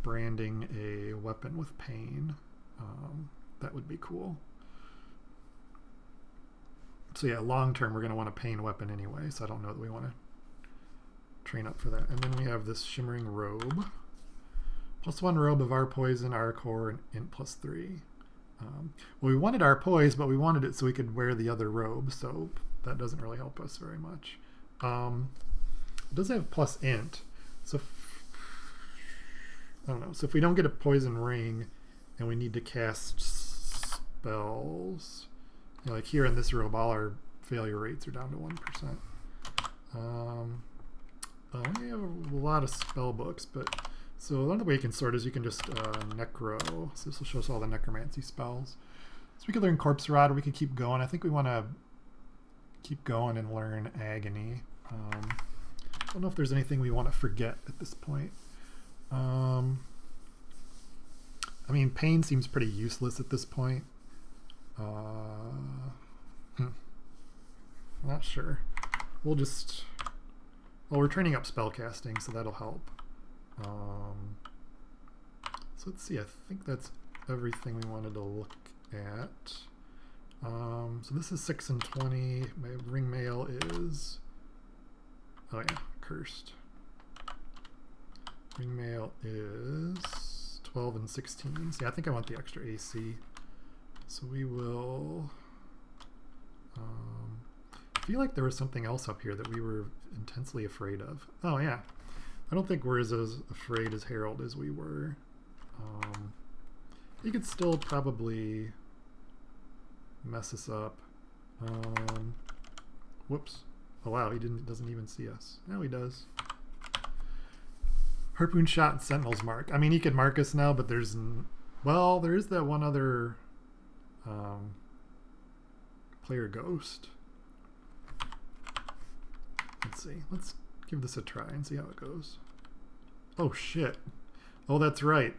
branding a weapon with pain. That would be cool. So yeah, long term we're going to want a pain weapon anyway, so I don't know that we want to train up for that. And then we have this shimmering robe. +1 robe of our poison, our core, and int +3. Well, we wanted our poise, but we wanted it so we could wear the other robe, so that doesn't really help us very much. It does have +int, so I don't know. So if we don't get a poison ring and we need to cast spells, you know, like here in this robe, all our failure rates are down to 1%. We have a lot of spell books, but so another way you can sort is you can just necro. So this will show us all the necromancy spells. So we could learn Corpse Rod, or we could keep going. I think we want to keep going and learn Agony. I don't know if there's anything we want to forget at this point. I mean, Pain seems pretty useless at this point. Not sure. We'll just... Well, we're training up spellcasting, so that'll help. So let's see, I think that's everything we wanted to look at. So this is 6 and 20. My ring mail is... Oh yeah, cursed. Ring mail is 12 and 16. So yeah, I think I want the extra AC. So we will... I feel like there was something else up here that we were intensely afraid of. Oh yeah. I don't think we're as afraid as Harold as we were. He could still probably mess us up. Whoops. Oh wow, he doesn't even see us. Now he does. Harpoon Shot and Sentinel's Mark. I mean, he could mark us now, but there's... Well, there is that one other player ghost. Let's see. Let's give this a try and see how it goes. Oh shit. Oh, that's right.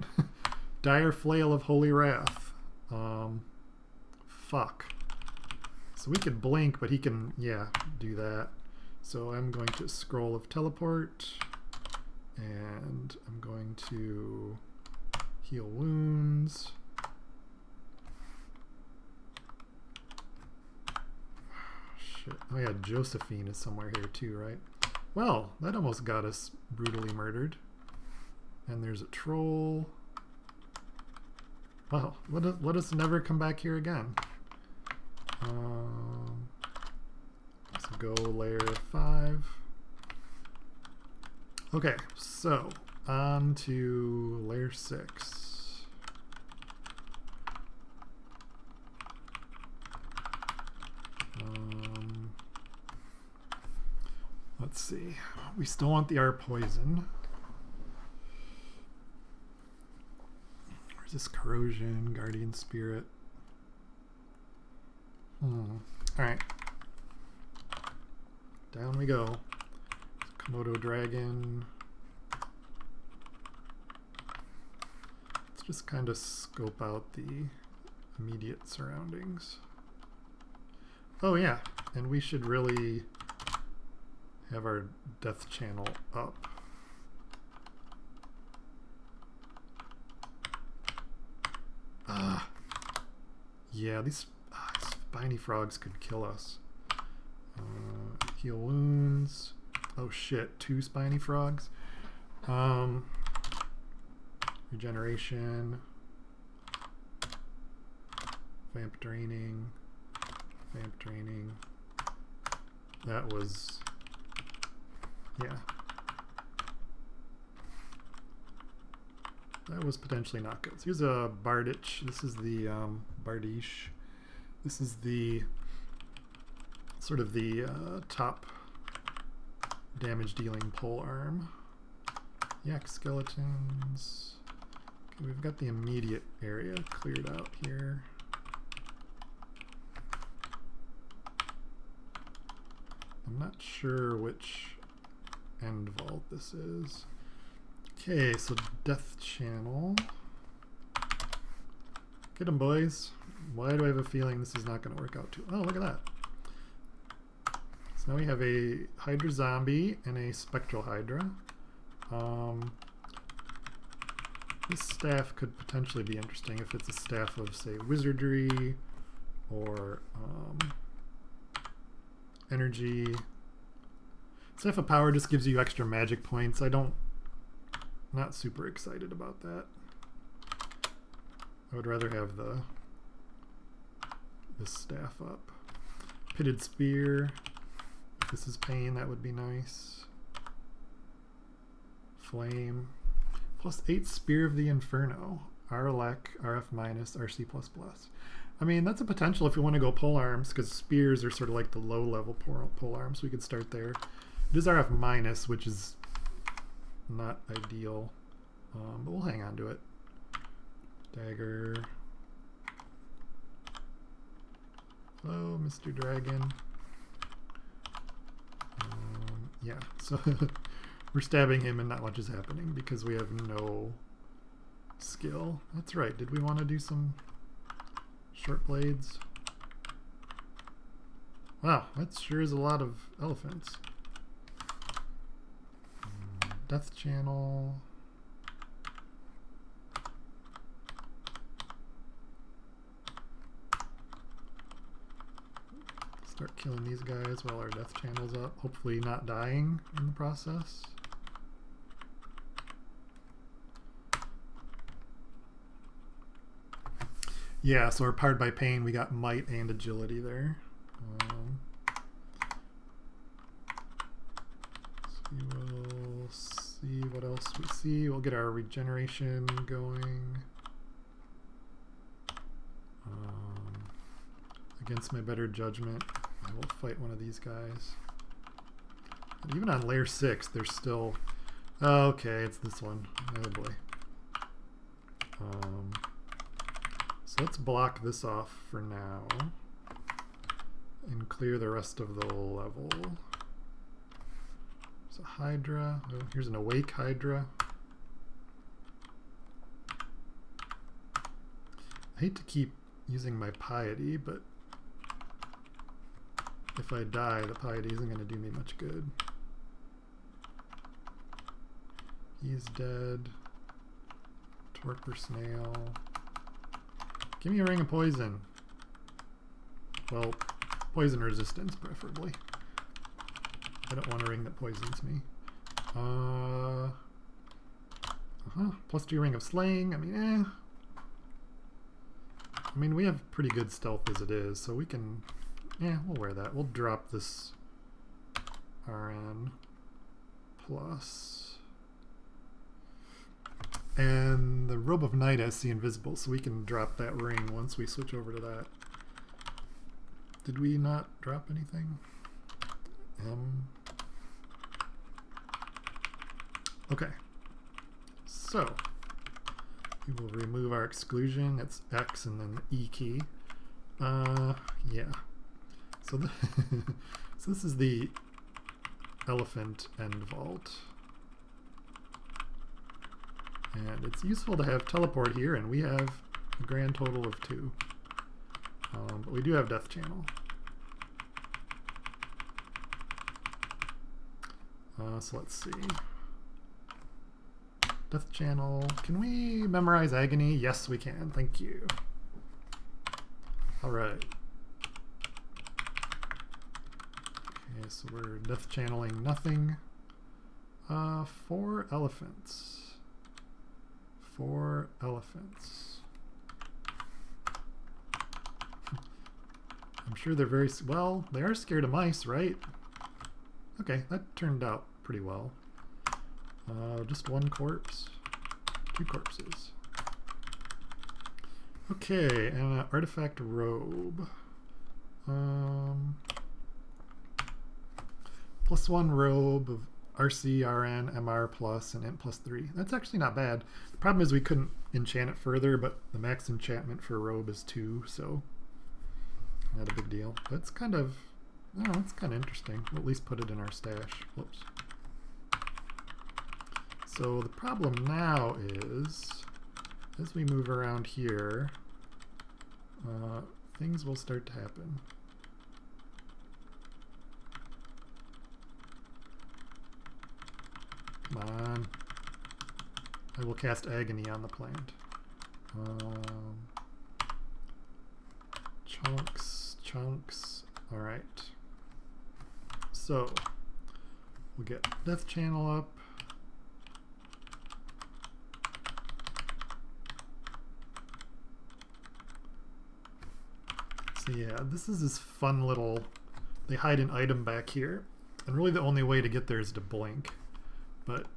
Dire Flail of Holy Wrath. Fuck. So we could blink, but he can, yeah, do that. So I'm going to Scroll of Teleport. And I'm going to Heal Wounds. Oh yeah, Josephine is somewhere here too, right? Well, that almost got us brutally murdered. And there's a troll. Well, let us never come back here again. Let's go Lair 5. Okay, so on to Lair 6. Let's see. We still want the R poison. Resist corrosion, guardian spirit. Alright. Down we go. Komodo dragon. Let's just kind of scope out the immediate surroundings. Oh yeah, and we should really have our death channel up. Yeah, these spiny frogs could kill us. Heal wounds. Oh shit, 2 spiny frogs. Regeneration. Vamp draining. Vamp draining. That was... Yeah. That was potentially not good. So here's a Bardich. This is the Bardiche. This is the sort of the top damage dealing pole arm. Yak skeletons. Okay, we've got the immediate area cleared out here. I'm not sure which end vault this is. Okay, so death channel. Get them, boys. Why do I have a feeling this is not going to work out too? Oh, look at that. So now we have a Hydra zombie and a Spectral Hydra. This staff could potentially be interesting if it's a staff of, say, wizardry or energy. Staff of Power just gives you extra magic points. Not super excited about that. I would rather have this staff up. Pitted Spear. If this is Pain, that would be nice. Flame. +8 Spear of the Inferno. RLEC, RF-, RC++. I mean, that's a potential if you want to go pole arms, because spears are sort of like the low level pole arms. We could start there. It is RF minus, which is not ideal, but we'll hang on to it. Dagger. Hello, Mr. Dragon. Yeah, so we're stabbing him and not much is happening because we have no skill. That's right. Did we want to do some short blades? Wow, that sure is a lot of elephants. Death channel. Start killing these guys while our death channel's up. Hopefully not dying in the process. Yeah, so we're powered by pain. We got might and agility there. So we will see what else we see. We'll get our regeneration going. Against my better judgment, I will fight one of these guys. And even on Lair 6, there's still... Oh, okay, it's this one. Oh boy. So let's block this off for now and clear the rest of the level. There's a Hydra. Oh, here's an awake Hydra. I hate to keep using my piety, but if I die, the piety isn't going to do me much good. He's dead. Torpor snail. Give me a ring of poison. Well, poison resistance, preferably. I don't want a ring that poisons me. Plus 2 ring of slaying. I mean, we have pretty good stealth as it is, so we can... Yeah, we'll wear that. We'll drop this RN plus. And the Robe of Night has the invisible, so we can drop that ring once we switch over to that. Did we not drop anything? Okay. So, we will remove our exclusion. It's X and then the E key. Yeah. So, so this is the elephant end vault. And it's useful to have teleport here, and we have a grand total of 2. But we do have death channel. So let's see. Death channel. Can we memorize agony? Yes, we can. Thank you. All right. Okay, so we're death channeling nothing. 4 elephants. 4 elephants. I'm sure they're very... Well, they are scared of mice, right? Okay, that turned out pretty well. Just 1 corpse. 2 corpses. Okay, and an artifact robe. +1 robe of RC, RN, MR plus, and Int +3. That's actually not bad. The problem is we couldn't enchant it further, but the max enchantment for robe is 2, so not a big deal. But it's kind of, oh, it's kind of interesting. We'll at least put it in our stash. Whoops. So the problem now is, as we move around here, things will start to happen. Come on. I will cast Agony on the plant. Chunks. Alright. So, we'll get Death Channel up. So yeah, this is this fun little... They hide an item back here. And really the only way to get there is to blink. But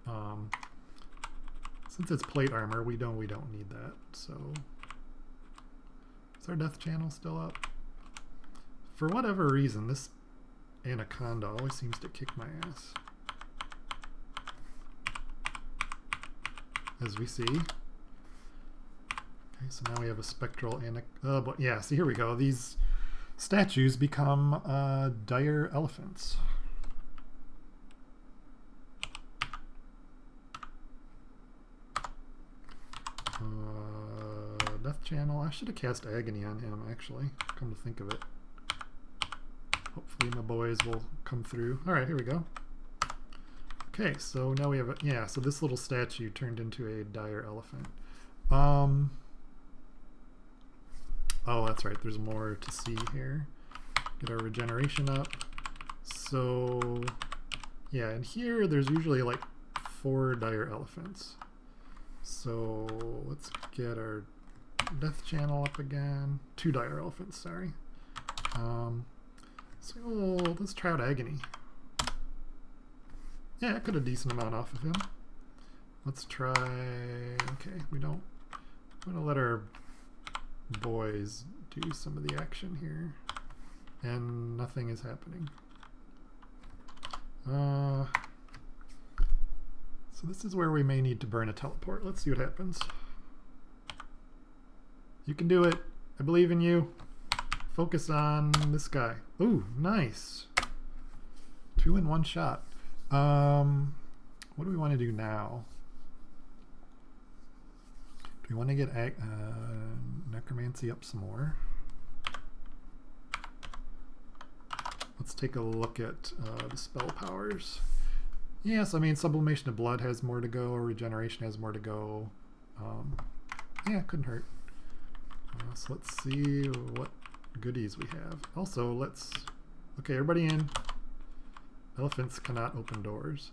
since it's plate armor, we don't need that. So our death channel still up? For whatever reason, this anaconda always seems to kick my ass. As we see. Okay, so now we have a spectral but yeah, see, here we go. These statues become dire elephants. Death channel. I should have cast Agony on him, actually, come to think of it. Hopefully my boys will come through. Alright, here we go. Okay, so now we have a, yeah, so this little statue turned into a dire elephant. Oh, that's right, there's more to see here. Get our regeneration up. So, yeah, and here there's usually like 4 dire elephants. So let's get our death channel up again. 2 dire elephants, sorry. So let's try out Agony. Yeah, I could a decent amount off of him. Let's try. Okay, we don't. I'm gonna let our boys do some of the action here, and nothing is happening. So this is where we may need to burn a teleport. Let's see what happens. You can do it. I believe in you. Focus on this guy. Ooh, nice. 2 in 1 shot. What do we want to do now? Do we want to get Necromancy up some more? Let's take a look at the spell powers. Yes, I mean, Sublimation of Blood has more to go, Regeneration has more to go. Yeah, couldn't hurt. So let's see what goodies we have. Also, let's... Okay, everybody in. Elephants cannot open doors.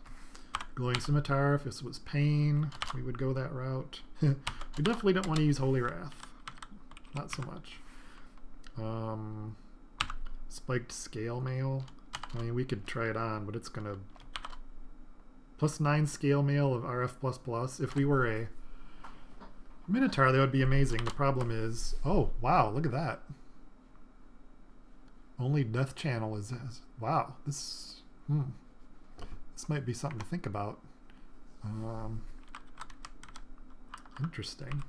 Glowing Scimitar, if this was Pain, we would go that route. We definitely don't want to use Holy Wrath. Not so much. Spiked Scale Mail. I mean, we could try it on, but it's going to... +9 Scale Mail of RF++. If we were a Minotaur, that would be amazing. The problem is... Oh, wow, look at that. Only Death Channel is... Wow, this... This might be something to think about. Interesting.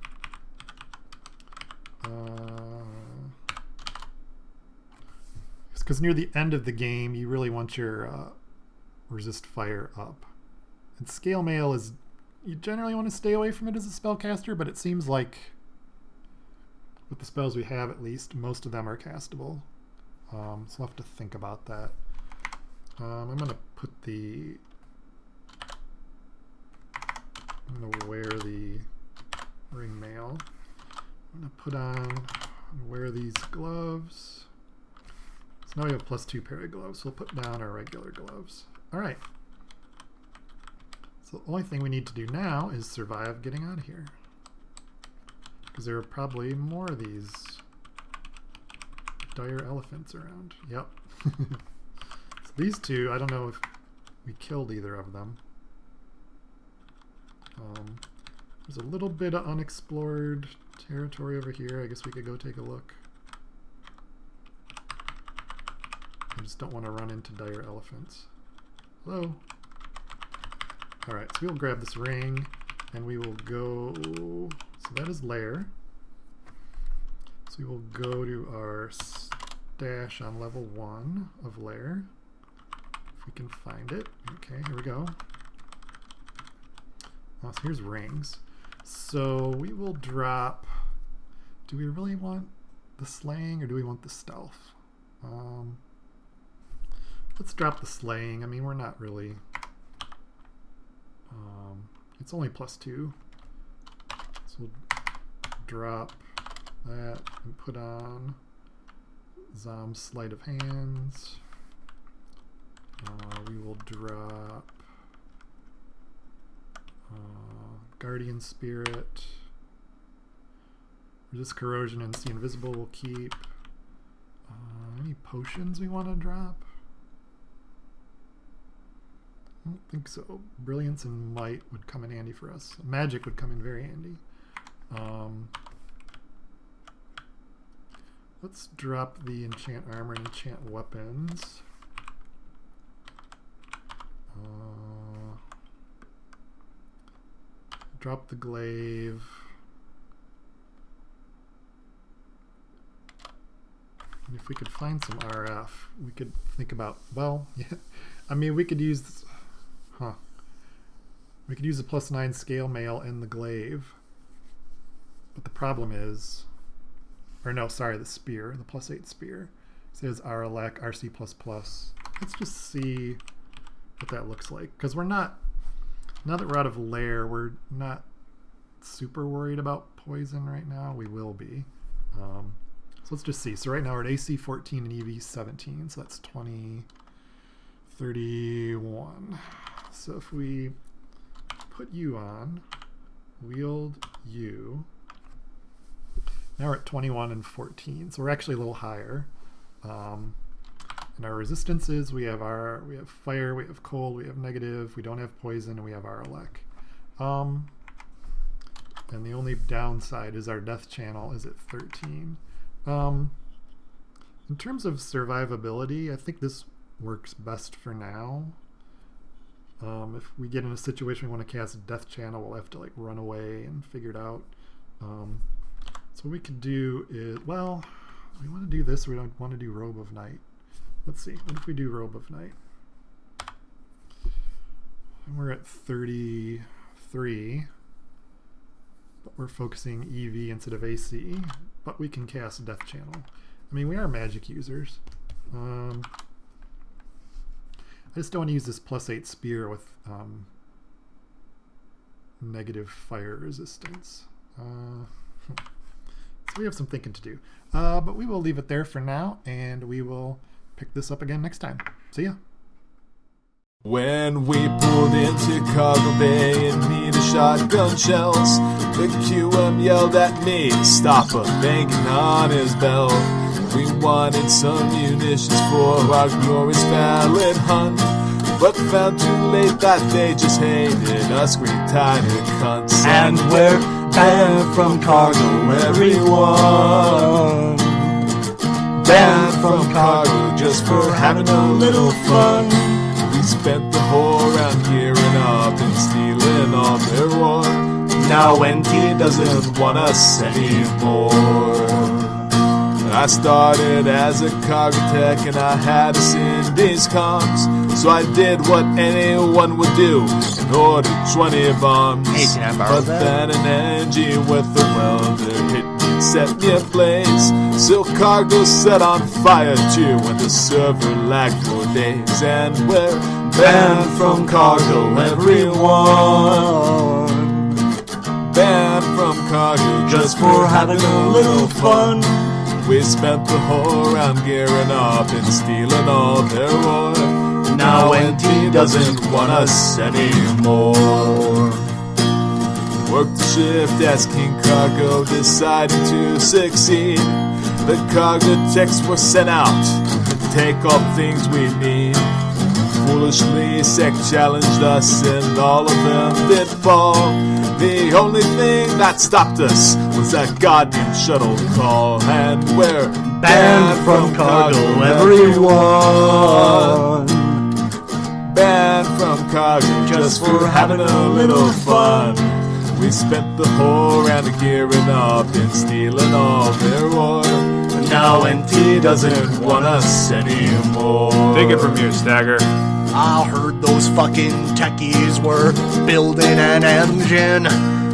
Because near the end of the game, you really want your resist fire up. And Scale Mail is... You generally want to stay away from it as a spellcaster, but it seems like, with the spells we have at least, most of them are castable. So we'll have to think about that. I'm going to put the... I'm going to wear the ring mail. I'm going to put on and wear these gloves. So now we have +2 pair of gloves. So we'll put down our regular gloves. All right. So the only thing we need to do now is survive getting out of here. Because there are probably more of these dire elephants around. Yep. So these two, I don't know if we killed either of them. There's a little bit of unexplored territory over here. I guess we could go take a look. I just don't want to run into dire elephants. Hello? Alright, so we'll grab this ring and we will go... So that is Lair. So we will go to our stash on level 1 of Lair. If we can find it. Okay, here we go. Oh, so here's rings. So we will drop... Do we really want the slaying or do we want the stealth? Let's drop the slaying. I mean, we're not really... it's only +2. So we'll drop that and put on Zom's Sleight of Hands. We will drop Guardian Spirit. Resist Corrosion and See Invisible we'll keep. Any potions we want to drop? I don't think so. Brilliance and Might would come in handy for us. Magic would come in very handy. Let's drop the enchant armor and enchant weapons. Drop the glaive. And if we could find some RF, we could think about, well, yeah, I mean, we could use, we could use the +9 scale mail and the glaive. But the problem is, or no, sorry, the spear, the +8 spear. It says RLAC, RC++. Let's just see what that looks like. Because we're not, now that we're out of Lair, we're not super worried about poison right now. We will be. So let's just see. So right now we're at AC 14 and EV 17. So that's 20, 31. So if we put you on, wield you, now we're at 21 and 14. So we're actually a little higher. And our resistances, we have fire, we have cold, we have negative, we don't have poison, and we have our elect. And the only downside is our death channel is at 13. In terms of survivability, I think this works best for now. If we get in a situation we want to cast death channel, we'll have to like run away and figure it out. So what we could do is, well, we want to do this, or we don't want to do Robe of Night. Let's see, what if we do Robe of Night? And we're at 33, but we're focusing EV instead of AC, but we can cast Death Channel. I mean, we are magic users. I just don't want to use this +8 spear with negative fire resistance. So we have some thinking to do. But we will leave it there for now, and we will pick this up again next time. See ya. When we pulled into Cargo Bay and needed shotgun shells, the QM yelled at me to stop a banging on his bell. We wanted some munitions for our glorious valid hunt, but found too late that they just hated us green tiny cunts. And we're banned from Cargo, everyone. Banned from Cargo just for having a little fun. We spent the whole round gearing up and stealing all their war. Now NT doesn't want us anymore. I started as a cargo tech and I had to send these comms, so I did what anyone would do and ordered 20 bombs. Hey, can I borrow but that? then an engine with a welder hit me and set me ablaze. So cargo set on fire too when the server lagged for days. And we're banned from cargo, everyone. Banned from cargo just for having a little fun. We spent the whole round gearing up and stealing all their war. Now NT doesn't want us anymore. Worked the shift as King Cargo decided to succeed. The cargo techs were sent out to take all the things we need. Foolishly, Sec challenged us and all of them did fall. The only thing that stopped us was that goddamn shuttle call. And we're Banned from Cargo, everyone. Banned from Cargo just for having a little fun. We spent the whole round gearing up and stealing all their war. Now NT doesn't want us anymore. Take it from you, Stagger. I heard those fucking techies were building an engine.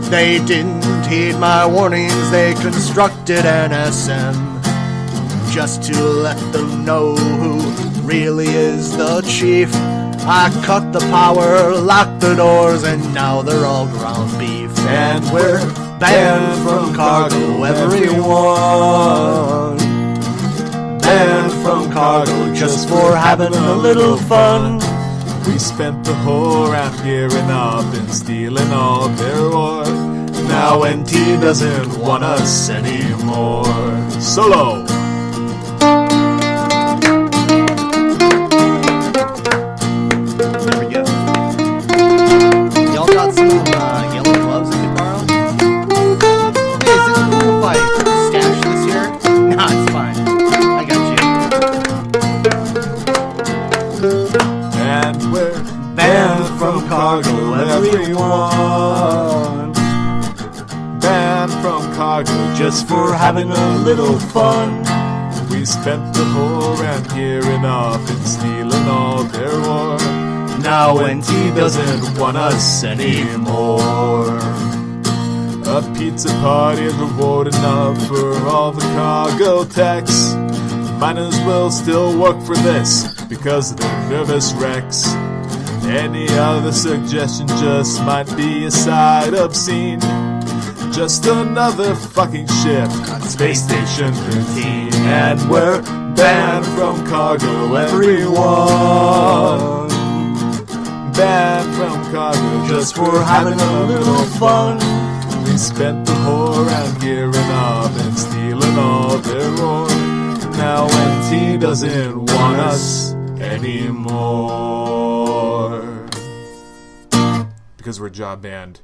They didn't heed my warnings, they constructed an SM. Just to let them know who really is the chief. I cut the power, locked the doors, and now they're all ground beef. And we're banned from Cargo, everyone. Banned from Cargo just for having a little fun. We spent the whole round gearing up and stealing all their war. Now NT doesn't want us anymore. Solo! There we go. Y'all got some yellow gloves I could borrow? Hey, is it cool if I stash this here? Nah, it's fine. And we're banned from cargo, everyone. Banned from cargo just for having a little fun. We spent the whole round gearing up and stealing all their ore. Now NT doesn't want us anymore. A pizza party is reward enough for all the cargo techs. Might as well still work for this because of their nervous wrecks. Any other suggestion just might be a side obscene. Just another fucking ship on Space Station 13. And we're banned from cargo, everyone. Banned from cargo just for having a little fun. We spent the whole round gearing up and stealing all their ore. Now NT doesn't want us anymore. Because we're job banned.